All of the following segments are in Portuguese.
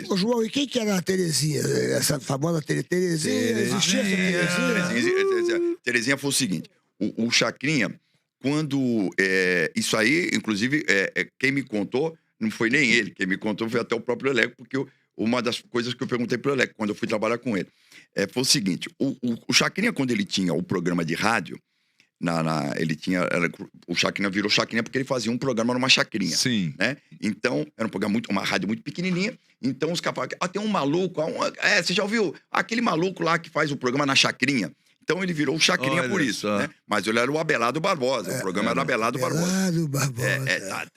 Ô, João, e quem que era a Terezinha? Essa famosa Terezinha? Existia essa Terezinha? Terezinha foi o seguinte, o Chacrinha, quando... isso aí, inclusive, quem me contou, não foi nem ele, quem me contou foi até o próprio Leleco, porque uma das coisas que eu perguntei pro Leleco quando eu fui trabalhar com ele, foi o seguinte, o Chacrinha, quando ele tinha o programa de rádio, ele tinha... o Chacrinha virou Chacrinha porque ele fazia um programa numa chacrinha. Sim. Né? Então, era um programa uma rádio muito pequenininha. Então, os caras falavam, tem um maluco... você já ouviu? Aquele maluco lá que faz o programa na chacrinha. Então, ele virou o Chacrinha por isso, né? Mas ele era o Abelardo Barbosa. O programa era Abelardo Barbosa. Abelardo Barbosa.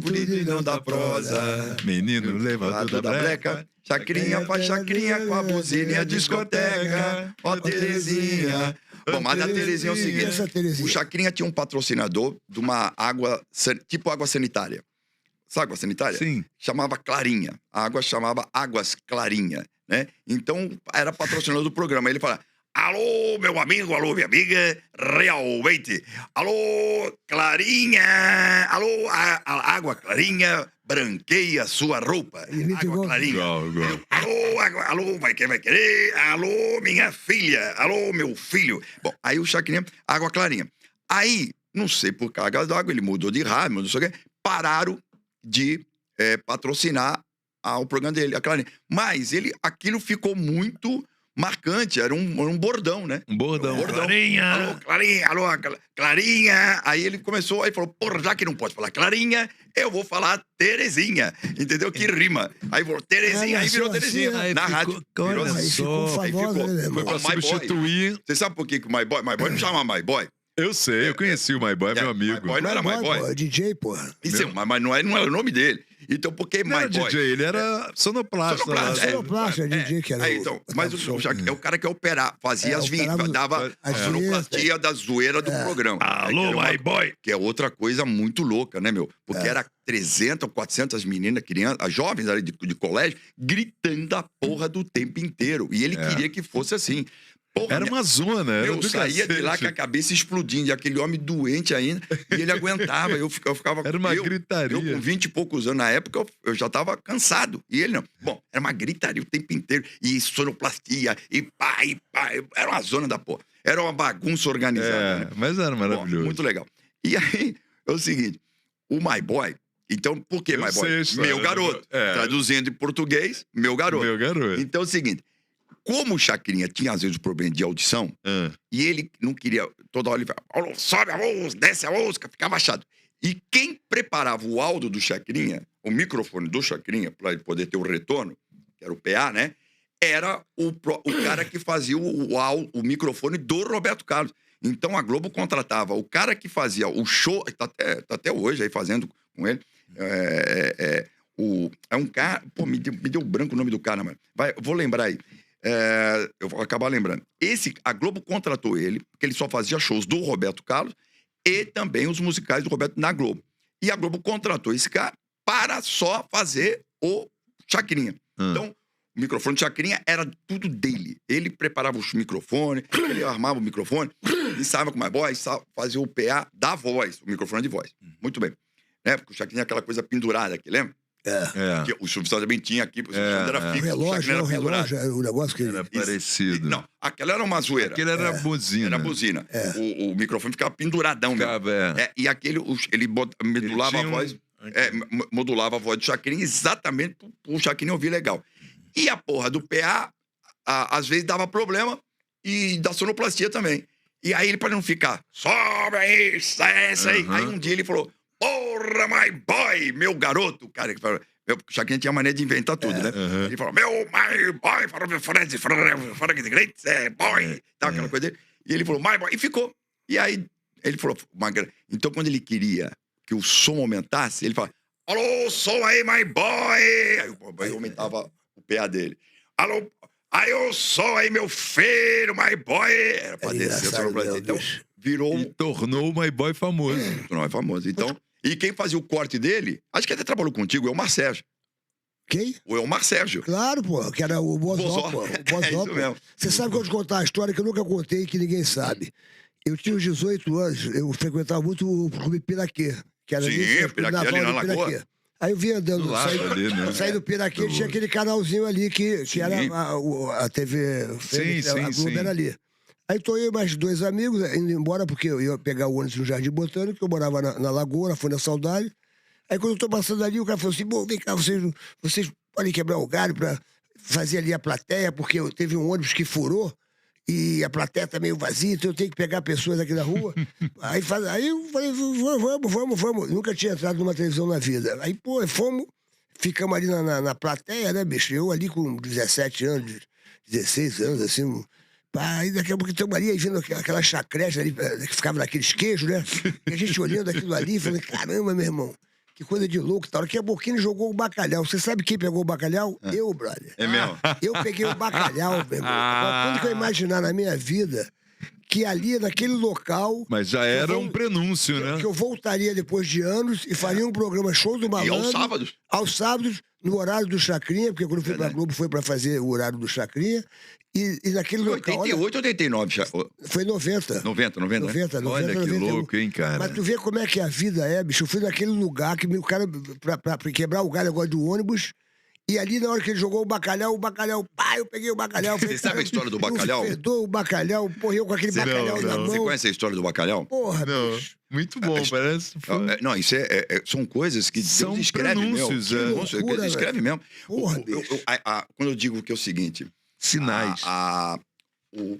Bonitão da prosa. Menino levado da breca. Chacrinha faz chacrinha com a buzina e a discoteca. Ó, Terezinha... Bom, mas a Terezinha é o seguinte, o Chacrinha tinha um patrocinador de uma água, tipo água sanitária. Sabe água sanitária? Sim. Chamava Clarinha. A água chamava Águas Clarinha, né? Então, era patrocinador do programa. Ele falava, alô, meu amigo, alô, minha amiga, realmente. Alô, Clarinha, alô, a água Clarinha branqueia sua roupa. Água Clarinha. Alô, vai querer? Alô, minha filha. Alô, meu filho. Bom, aí o Chacrinha, água Clarinha. Aí, não sei por cargas d'água, ele mudou de rádio, não sei o quê, pararam de patrocinar o programa dele, a Clarinha. Mas aquilo ficou muito marcante, era um bordão, né? Um bordão. Clarinha. Alô, Clarinha, alô, Clarinha. Aí ele começou, aí falou, porra, já que não pode falar Clarinha, eu vou falar Terezinha, entendeu? Que rima. Aí falou, Terezinha, aí virou Terezinha. Aí na ficou, rádio. Virou Aí ficou famosa, né, Foi pra My Boy. substituir. Você sabe por que o My Boy não chama My Boy? Eu sei, eu conheci o My Boy, meu amigo. My Boy não era My Boy. Pô, DJ, porra. Isso, mas não era o nome dele. Então, por que Não My era Boy? DJ, ele era sonoplasta. Sonoplasta, DJ que era então, mas é o cara que fazia as vinhetas, dava a sonoplastia da zoeira do programa. Alô, My Boy. Que é outra coisa muito louca, né, meu? Porque era 300, 400 meninas, crianças, jovens ali de colégio, gritando a porra do tempo inteiro. E ele queria que fosse assim. Porra, era uma zona, era eu saía cacete. de lá com a cabeça explodindo, e aquele homem doente ainda, e ele aguentava, eu ficava... Era uma gritaria. Eu com 20 e poucos anos, na época, eu já tava cansado, e ele não. Bom, era uma gritaria o tempo inteiro, e sonoplastia, e pá, era uma zona da porra. Era uma bagunça organizada, né? Mas era maravilhoso. Bom, muito legal. E aí, é o seguinte, o My Boy... Então, por que My Boy? Meu garoto. Traduzindo em português, meu garoto. Meu garoto. Então, é o seguinte... Como o Chacrinha tinha, às vezes, um problema de audição, e ele não queria... Toda hora ele falava, sobe a música, desce a música, ficava chato. E quem preparava o áudio do Chacrinha, o microfone do Chacrinha, para ele poder ter o retorno, que era o PA, né? Era o cara que fazia o microfone do Roberto Carlos. Então, a Globo contratava o cara que fazia o show... Tá até hoje aí fazendo com ele. É um cara... Pô, me deu branco o nome do cara, mano. Vou lembrar aí. Eu vou acabar lembrando. A Globo contratou ele, porque ele só fazia shows do Roberto Carlos e também os musicais do Roberto na Globo. E a Globo contratou esse cara para só fazer o Chacrinha. Então, o microfone do Chacrinha era tudo dele. Ele preparava os microfones, ele armava o microfone, ensaiava com o My Boy, fazia o PA da voz, o microfone de voz. Muito bem. Né? Porque o Chacrinha é aquela coisa pendurada aqui, lembra? Que o Silvio Santos também tinha aqui, o Silvio Santos era fixo, o relógio, o negócio que... Era parecido. Não, aquela era uma zoeira. Aquele era buzina. Era buzina. O microfone ficava penduradão mesmo. E aquele, ele modulava a voz... modulava a voz do Chacrinha exatamente pro Chacrinha ouvir legal. E a porra do PA, às vezes dava problema, e da sonoplastia também. E aí ele, para não ficar, sobe aí, essa aí. Aí um dia ele falou... Porra, My Boy, meu garoto. Cara, o Chacrinha tinha maneira de inventar tudo, né? Ele falou, meu My Boy, boy, tal, aquela coisa dele. E ele falou, My Boy, e ficou. E aí, ele falou, então quando ele queria que o som aumentasse, ele falava, alô, som aí, My Boy. Aí o boy aumentava o PA dele. Alô, aí o som aí, meu filho, My Boy. Era pra descer o sonoplastia. Então, virou... E tornou o My Boy famoso. Tornou ele famoso. Então... E quem fazia o corte dele, acho que até trabalhou contigo, é o Elmar Sérgio. Quem? O Elmar Sérgio. Claro, pô, que era o Bozó, pô. Isso mesmo. Você sabe que eu vou te contar uma história que eu nunca contei e que ninguém sabe. Eu tinha uns 18 anos, eu frequentava muito o Clube Piraquê. Que era Piraquê, ali na Lagoa. Aí eu vinha andando, Do lado ali, né? saí do Piraquê, tinha aquele canalzinho ali que era a TV, Sim, a sim, Globo sim. era ali. Aí tô eu e mais 2 amigos indo embora, porque eu ia pegar o ônibus no Jardim Botânico, eu morava na Lagoa, na Folha Saudade. Aí quando eu tô passando ali, o cara falou assim, bom, vem cá, vocês podem quebrar o galho pra fazer ali a plateia, porque teve um ônibus que furou, e a plateia tá meio vazia, então eu tenho que pegar pessoas aqui na rua. aí eu falei, vamos. Nunca tinha entrado numa televisão na vida. Aí, pô, ficamos ali na plateia, né, bicho? Eu ali com 17 anos, 16 anos, assim. Aí daqui a pouco estamos ali, aí vendo aquela chacrete ali, que ficava naqueles queijos, né? E a gente olhando aquilo ali, falando, caramba, meu irmão, que coisa de louco. Tá? Daqui a pouquinho jogou o bacalhau. Você sabe quem pegou o bacalhau? Eu, brother. É mesmo? Eu peguei o bacalhau, meu irmão. Agora, quando que eu imaginar na minha vida que ali, naquele local... Mas já era um prenúncio, né? Que eu voltaria depois de anos e faria um programa Show do Malandro. E aos sábados? Aos sábados, no horário do Chacrinha, porque quando eu fui pra Globo foi pra fazer o horário do Chacrinha. E naquele local... 88 ou 89? Foi 90. 90, né? 90, Olha que 91. louco, hein, cara? Mas tu vê como é que a vida é, bicho. Eu fui naquele lugar que o cara, pra quebrar o galho agora do ônibus, e ali na hora que ele jogou o bacalhau, pá, eu peguei o bacalhau. Você sabe a história do bacalhau? Fedou o bacalhau, porra, eu com aquele bacalhau na mão. Você conhece a história do bacalhau? Porra, Não, bicho. muito bom, parece. Não, isso são coisas que São Deus escreve mesmo. prenúncios, Que é. loucura, Deus escreve mesmo. Porra, bicho. Quando eu digo que é o seguinte... Sinais.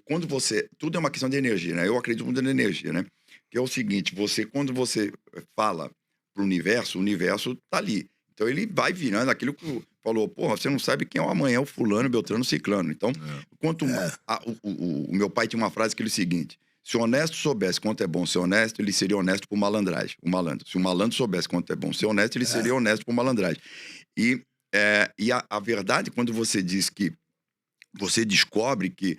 Quando você... Tudo é uma questão de energia, né? Eu acredito muito na energia, né? Que é o seguinte, quando você fala pro universo, o universo tá ali. Então ele vai virando aquilo que falou, porra, você não sabe quem é o amanhã, o fulano, beltrano, ciclano. Então, o meu pai tinha uma frase que é o seguinte, se o honesto soubesse quanto é bom ser honesto, ele seria honesto por malandragem, o malandro. Se o malandro soubesse quanto é bom ser honesto, ele seria honesto por malandragem. E a verdade, quando você diz que você descobre que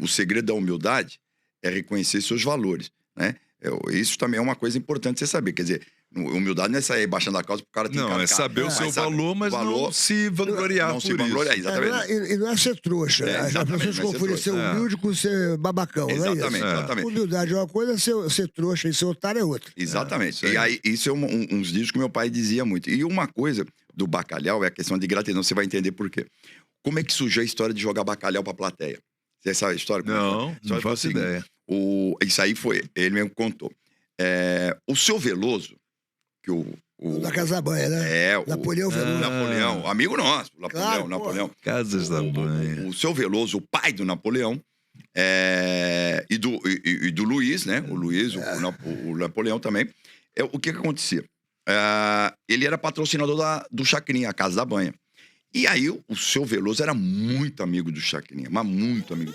o segredo da humildade é reconhecer seus valores, né? Isso também é uma coisa importante você saber, quer dizer, humildade não é sair baixando a calça pro cara ter Não, é saber o seu valor, mas não se vangloriar não por se vangloriar, isso. exatamente. E não é ser trouxa. As exatamente, pessoas não é ser confundem ser trouxa. humilde com ser babacão, não é Exatamente, isso? exatamente. Humildade é uma coisa, ser trouxa e ser otário é outra. Exatamente. isso aí. E aí, isso é uns discos que meu pai dizia muito. E uma coisa do bacalhau é a questão de gratidão, você vai entender por quê. Como é que surgiu a história de jogar bacalhau pra plateia? Você sabe a história? Não, não faço ideia. Isso aí ele mesmo contou. O seu Veloso, que Da Casabanha, né? Napoleão Veloso. Napoleão, amigo nosso, Claro, Napoleão. Casas da Banha. O seu Veloso, o pai do Napoleão, e do Luiz, né? O Luiz, o Napoleão também. O que acontecia? Ele era patrocinador do Chacrinha, a Casa da Banha. E aí, o seu Veloso era muito amigo do Chacrinha, mas muito amigo.